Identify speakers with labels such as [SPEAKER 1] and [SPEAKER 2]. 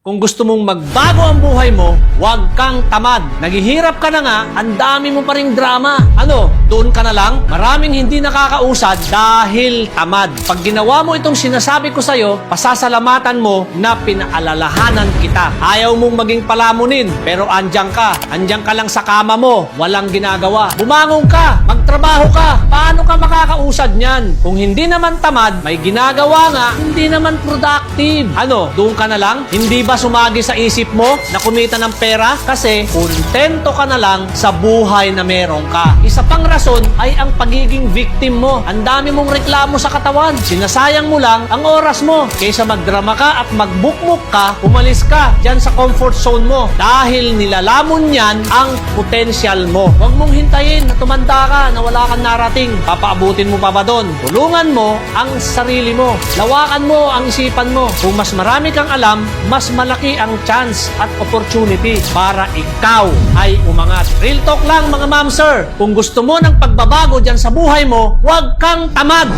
[SPEAKER 1] Kung gusto mong magbago ang buhay mo, huwag kang tamad. Naghihirap ka na nga, ang dami mo pa ring drama. Ano, doon ka na lang? Maraming hindi nakakausad dahil tamad. Pag ginawa mo itong sinasabi ko sa'yo, pasasalamatan mo na pinaalalahanan kita. Ayaw mong maging palamunin, pero andyan ka. Andyan ka lang sa kama mo, walang ginagawa. Bumangon ka, magtrabaho ka. Paano ka makakausad niyan? Kung hindi naman tamad, may ginagawa nga, hindi naman productive. Ano, doon ka na lang? Hindi ba sumagi sa isip mo na kumita ng pera? Kasi kontento ka na lang sa buhay na meron ka. Isa pang rason ay ang pagiging victim mo. Ang dami mong reklamo sa katawan. Sinasayang mo lang ang oras mo. Kaysa magdrama ka at magbukmuk ka, umalis ka dyan sa comfort zone mo. Dahil nilalamon yan ang potensyal mo. Huwag mong hintayin na tumanda ka na wala kang narating. Papaabutin mo pa ba doon? Tulungan mo ang sarili mo. Lawakan mo ang isipan mo. Kung mas marami kang alam, mas malaki ang chance at opportunity para ikaw ay umangat. Real talk lang mga ma'am sir. Kung gusto mo ng pagbabago dyan sa buhay mo, huwag kang tamad.